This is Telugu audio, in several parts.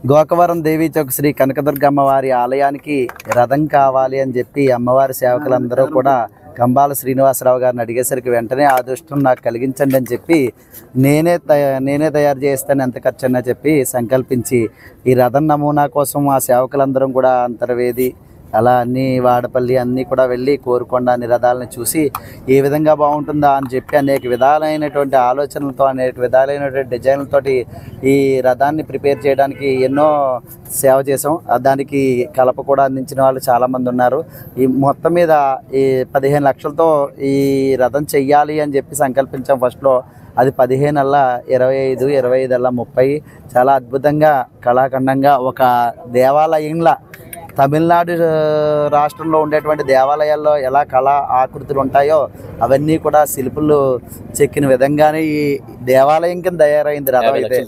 గోకవరం దేవీ చౌక్ శ్రీ కనకదుర్గమ్మ వారి ఆలయానికి రథం కావాలి అని చెప్పి అమ్మవారి సేవకులందరూ కూడా కంబాల శ్రీనివాసరావు గారిని అడిగేసరికి వెంటనే ఆ దృష్టం నాకు కలిగించండి అని చెప్పి నేనే తయారు చేస్తాను, ఎంత ఖర్చు అన్నా చెప్పి సంకల్పించి ఈ రథం నమూనా కోసం ఆ సేవకులందరం కూడా అంతర్వేది అలా అన్ని వాడపల్లి అన్నీ కూడా వెళ్ళి కోరుకొండ అన్ని రథాలను చూసి ఏ విధంగా బాగుంటుందా అని చెప్పి అనేక విధాలైనటువంటి ఆలోచనలతో అనేక విధాలైనటువంటి డిజైన్లతోటి ఈ రథాన్ని ప్రిపేర్ చేయడానికి ఎన్నో సేవ చేసాం. దానికి కలప కూడా అందించిన వాళ్ళు చాలామంది ఉన్నారు. ఈ మొత్తం మీద ఈ 15 లక్షలతో ఈ రథం చెయ్యాలి అని చెప్పి సంకల్పించాం ఫస్ట్లో. అది 15 అల్లా 25, 25 అల్లా 30 చాలా అద్భుతంగా కళాఖండంగా ఒక దేవాలయంలా తమిళనాడు రాష్ట్రంలో ఉండేటువంటి దేవాలయాల్లో ఎలా కళా ఆకృతులు ఉంటాయో అవన్నీ కూడా శిల్పులు చెక్కిన విధంగానే ఈ దేవాలయం కింద తయారైంది. రథం అయితే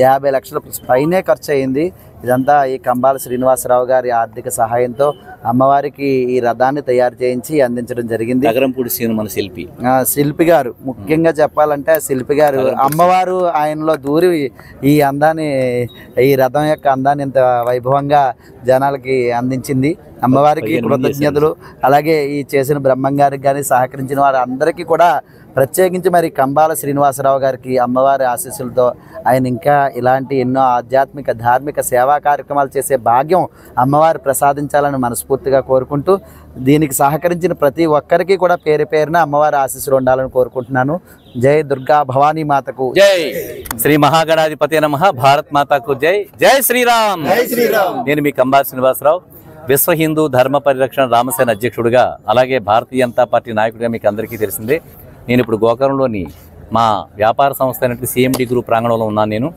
50 లక్షల పైనే ఖర్చు అయింది. ఇదంతా ఈ కంబాల శ్రీనివాసరావు గారి ఆర్థిక సహాయంతో అమ్మవారికి ఈ రథాన్ని తయారు చేయించి అందించడం జరిగింది. మన శిల్పి గారు ముఖ్యంగా చెప్పాలంటే శిల్పి గారు అమ్మవారు ఆయనలో దూరి ఈ అందాన్ని ఈ రథం యొక్క అందాన్ని ఇంత వైభవంగా జనాలకి అందించింది. అమ్మవారికి కృతజ్ఞతలు. అలాగే ఈ చేసిన బ్రహ్మం గారికి కానీ సహకరించిన వారు అందరికీ కూడా ప్రత్యేకించి మరి కంబాల శ్రీనివాసరావు గారికి అమ్మవారి ఆశీస్సులతో ఆయన ఇంకా ఇలాంటి ఎన్నో ఆధ్యాత్మిక ధార్మిక సేవా కార్యక్రమాలు చేసే భాగ్యం అమ్మవారు ప్రసాదించాలని మనస్ఫూర్తిగా కోరుకుంటూ దీనికి సహకరించిన ప్రతి ఒక్కరికి కూడా పేరు పేరున అమ్మవారి ఆశీస్సులు ఉండాలని కోరుకుంటున్నాను. జై దుర్గా భవానీ మాతకు జై. శ్రీ మహాగణాధిపతి నమః. భారత్ మాతకు జై. జై శ్రీరామ్. నేను మీ కంబాల శ్రీనివాసరావు, విశ్వ హిందూ ధర్మ పరిరక్షణ రామసేన అధ్యక్షుడిగా, అలాగే భారతీయ జనతా పార్టీ నాయకుడిగా మీకు అందరికీ తెలిసిందే. నేను ఇప్పుడు గోకవరంలోని మా వ్యాపార సంస్థ అయినటువంటి సిఎండి గ్రూప్ ప్రాంగణంలో ఉన్నాను. నేను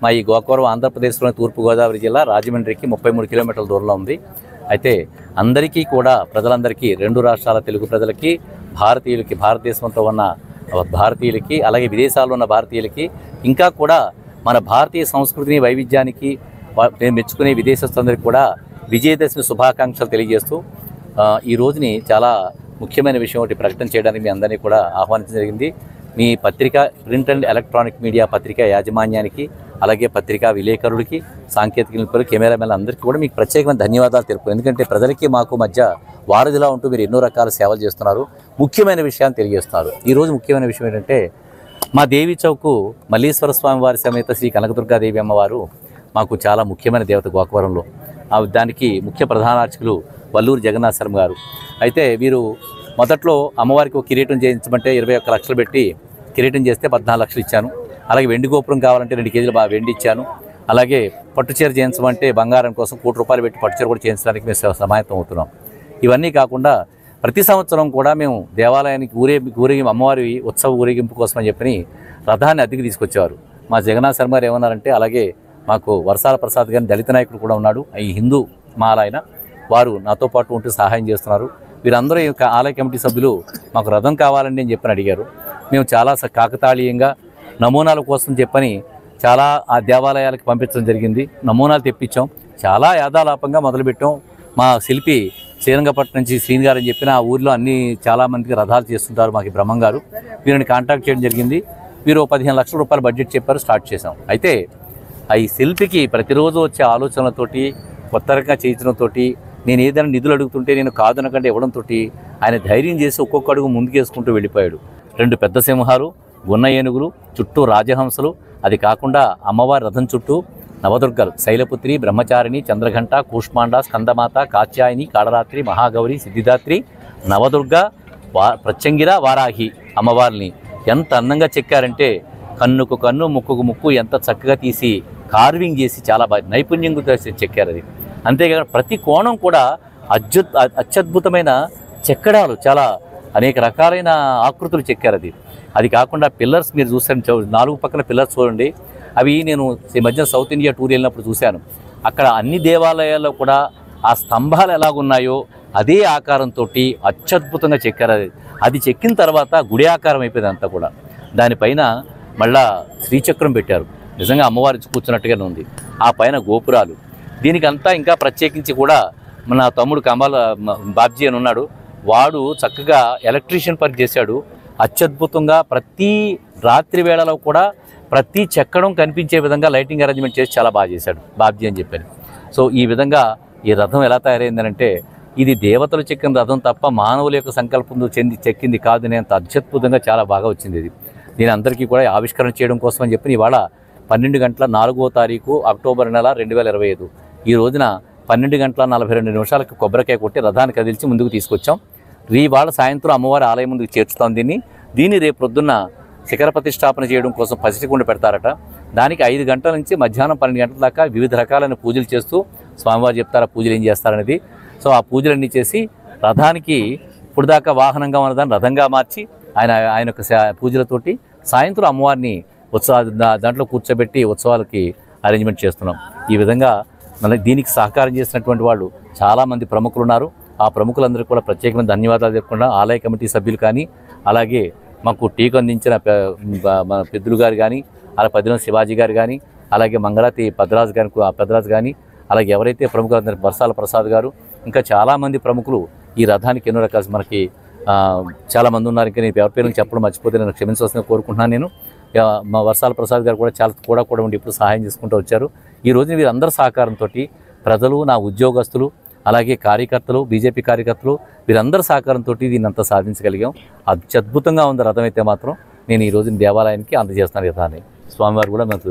మా ఈ గోకవరం ఆంధ్రప్రదేశ్లోని తూర్పుగోదావరి జిల్లా రాజమండ్రికి 33 కిలోమీటర్ల దూరంలో ఉంది. అయితే అందరికీ కూడా ప్రజలందరికీ, 2 రాష్ట్రాల తెలుగు ప్రజలకి, భారతీయులకి, భారతదేశంతో ఉన్న భారతీయులకి, అలాగే విదేశాల్లో ఉన్న భారతీయులకి, ఇంకా కూడా మన భారతీయ సంస్కృతిని వైవిధ్యానికి మెచ్చుకునే విదేశస్తులందరికీ కూడా విజయదశమి శుభాకాంక్షలు తెలియజేస్తూ ఈ రోజుని చాలా ముఖ్యమైన విషయం ఒకటి ప్రకటన చేయడానికి మీ అందరినీ కూడా ఆహ్వానించడం జరిగింది. మీ పత్రిక, ప్రింట్ అండ్ ఎలక్ట్రానిక్ మీడియా పత్రిక యాజమాన్యానికి, అలాగే పత్రికా విలేకరులకి, సాంకేతిక నిపుణులు, కెమెరామెన్లు అందరికీ కూడా మీకు ప్రత్యేకమైన ధన్యవాదాలు తెలుపు. ఎందుకంటే ప్రజలకి మాకు మధ్య వారధిలా ఉంటూ మీరు ఎన్నో రకాల సేవలు చేస్తున్నారు, ముఖ్యమైన విషయాన్ని తెలియజేస్తున్నారు. ఈరోజు ముఖ్యమైన విషయం ఏంటంటే మా దేవీ చౌక్ మల్లీశ్వర స్వామి వారి సమేత శ్రీ కనకదుర్గాదేవి అమ్మవారు మాకు చాలా ముఖ్యమైన దేవత గోకవరంలో. దానికి ముఖ్య ప్రధాన అర్చకులు వల్లూరు జగన్నాథ్ శర్మ గారు. అయితే వీరు మొదట్లో అమ్మవారికి ఒక కిరీటం చేయించమంటే 21 లక్షలు పెట్టి కిరీటం చేస్తే 14 లక్షలు ఇచ్చాను. అలాగే వెండి గోపురం కావాలంటే 2 కేజీలు వెండి ఇచ్చాను. అలాగే పట్టుచీర చేయించమంటే బంగారం కోసం 1 కోటి రూపాయలు పెట్టి పట్టుచీర కూడా చేయించడానికి మేము సమాయత్తం అవుతున్నాం. ఇవన్నీ కాకుండా ప్రతి సంవత్సరం కూడా మేము దేవాలయానికి ఊరేగింపు అమ్మవారి ఉత్సవ ఊరేగింపు కోసం అని చెప్పి రథాన్ని అద్దెకి తీసుకొచ్చేవారు. మా జగన్నాథ్ శర్మ గారు ఏమన్నారంటే, అలాగే మాకు వర్షాల ప్రసాద్ గారిని దళిత నాయకుడు కూడా ఉన్నాడు, ఈ హిందూ మాలైన వారు నాతో పాటు ఉంటూ సహాయం చేస్తున్నారు. వీరందరూ ఆలయ కమిటీ సభ్యులు మాకు రథం కావాలండి అని చెప్పని అడిగారు. మేము చాలా కాకతాళీయంగా నమూనాల కోసం చెప్పని చాలా ఆ దేవాలయాలకు పంపించడం జరిగింది. నమూనాలు తెప్పించాం, చాలా యాదాలాపంగా మొదలుపెట్టాం. మా శిల్పి శ్రీరంగపట్నం నుంచి శ్రీని గారు అని చెప్పిన ఆ ఊరిలో చాలామందికి రథాలు చేస్తుంటారు. మాకు బ్రహ్మం గారు వీరిని కాంటాక్ట్ చేయడం జరిగింది. వీరు 15 లక్షల రూపాయల బడ్జెట్ చెప్పారు, స్టార్ట్ చేసాం. అయితే ఈ శిల్పికి ప్రతిరోజు వచ్చే ఆలోచనలతోటి, కొత్త రకంగా చేయించడంతో, నేను ఏదైనా నిధులు అడుగుతుంటే నేను కాదనకంటే ఇవ్వడంతో ఆయన ధైర్యం చేసి ఒక్కొక్క అడుగు ముందుకేసుకుంటూ వెళ్ళిపోయాడు. 2 పెద్ద సింహాలు, గున్న ఏనుగులు, చుట్టూ రాజహంసలు, అది కాకుండా అమ్మవారి రథం చుట్టూ నవదుర్గలు, శైలపుత్రి, బ్రహ్మచారిణి, చంద్రఘంట, కూష్మాండ, స్కందమాత, కాత్యాయని, కాళరాత్రి, మహాగౌరి, సిద్ధిదాత్రి, నవదుర్గ, ప్రత్యంగిర, వారాహి అమ్మవారిని ఎంత అందంగా చెక్కారంటే కన్నుకు కన్ను, ముక్కుకు ముక్కు ఎంత చక్కగా తీసి కార్వింగ్ చేసి చాలా బాగా నైపుణ్యంగా చెక్కారు. అది అంతేకాకుండా ప్రతి కోణం కూడా అత్యద్భుతమైన చెక్కడాలు, చాలా అనేక రకాలైన ఆకృతులు చెక్కారు. అది కాకుండా పిల్లర్స్ మీరు చూసాను, 4 పక్కల పిల్లర్స్ చూడండి. అవి నేను ఈ మధ్య సౌత్ ఇండియా టూర్ వెళ్ళినప్పుడు చూశాను. అక్కడ అన్ని దేవాలయాల్లో కూడా ఆ స్తంభాలు ఎలాగున్నాయో అదే ఆకారంతో అత్యద్భుతంగా చెక్కారు. అది చెక్కిన తర్వాత గుడి ఆకారం అయిపోయింది అంతా కూడా. దానిపైన మళ్ళా శ్రీచక్రం పెట్టారు, నిజంగా అమ్మవారి కూర్చున్నట్టుగానే ఉంది. ఆ పైన గోపురాలు, దీనికంతా ఇంకా ప్రత్యేకించి కూడా మన తమ్ముడు కంబాల బాబ్జీ అని ఉన్నాడు, వాడు చక్కగా ఎలక్ట్రీషియన్ పని చేశాడు. అత్యద్భుతంగా ప్రతి రాత్రి వేళలో కూడా ప్రతి చెక్కడం కనిపించే విధంగా లైటింగ్ అరేంజ్మెంట్ చేసి చాలా బాగా చేశాడు బాబ్జీ అని చెప్పాను. సో ఈ విధంగా ఈ రథం ఎలా తయారైందనంటే ఇది దేవతలు చెక్కిన రథం తప్ప మానవుల యొక్క సంకల్పంతో చెక్కింది కాదు అనేంత అత్యద్భుతంగా చాలా బాగా వచ్చింది ఇది. దీని అందరికీ కూడా ఆవిష్కరణ చేయడం కోసం అని చెప్పి ఇవాళ 12 గంటల 4వ తారీఖు అక్టోబర్ నెల 2025 ఈ రోజున 12 గంటల 42 నిమిషాలకు కొబ్బరికాయ కొట్టి రథాన్ని కదిలించి ముందుకు తీసుకొచ్చాం. ఇవాళ సాయంత్రం అమ్మవారి ఆలయం ముందుకు చేర్చుతాం. దీన్ని రేపు ప్రొద్దున్న శిఖర ప్రతిష్టాపన చేయడం కోసం పసిటికుండ పెడతారట. దానికి 5 గంటల నుంచి మధ్యాహ్నం 12 గంటల దాకా వివిధ రకాలైన పూజలు చేస్తూ స్వామివారు చెప్తారా పూజలు ఏం చేస్తారనేది. సో ఆ పూజలన్నీ చేసి రథానికి ఇప్పుడు దాకా వాహనంగా ఉన్నదాన్ని రథంగా మార్చి ఆయన యొక్క పూజలతోటి సాయంత్రం అమ్మవారిని దాంట్లో కూర్చోబెట్టి ఉత్సవాలకి అరేంజ్మెంట్ చేస్తున్నాం. ఈ విధంగా దీనికి సహకారం చేసినటువంటి వాళ్ళు చాలామంది ప్రముఖులు ఉన్నారు. ఆ ప్రముఖులందరికీ కూడా ప్రత్యేకమైన ధన్యవాదాలు చెప్పుకున్నా. ఆలయ కమిటీ సభ్యులు కానీ, అలాగే మాకు టీకు అందించిన మన పెద్దలు గారు కానీ, అలా పదిలం శివాజీ గారు కానీ, అలాగే మంగళాతి పెద్దరాజు కానీ, అలాగే ఎవరైతే ప్రముఖులందరూ వర్షాల ప్రసాద్ గారు, ఇంకా చాలామంది ప్రముఖులు ఈ రథానికి ఎన్నో రకాల మనకి చాలామంది ఉన్నారు. ఇంకా నేను ఎవరి పేరు చెప్పడం మర్చిపోతే నేను క్షమించవలసిందిగా కోరుకుంటున్నాను. నేను మా వర్షాల ప్రసాద్ గారు కూడా చాలా కూడా ఉండి ఇప్పుడు సహాయం చేసుకుంటూ వచ్చారు. ఈ రోజున వీరందరి సహకారంతో ప్రజలు, నా ఉద్యోగస్తులు, అలాగే కార్యకర్తలు, బీజేపీ కార్యకర్తలు వీరందరి సహకారంతో దీన్ని అంతా సాధించగలిగాం. అత్యద్భుతంగా ఉంది రథం అయితే మాత్రం. నేను ఈ రోజున దేవాలయానికి అందజేస్తాను రథాన్ని. స్వామివారు కూడా మనకు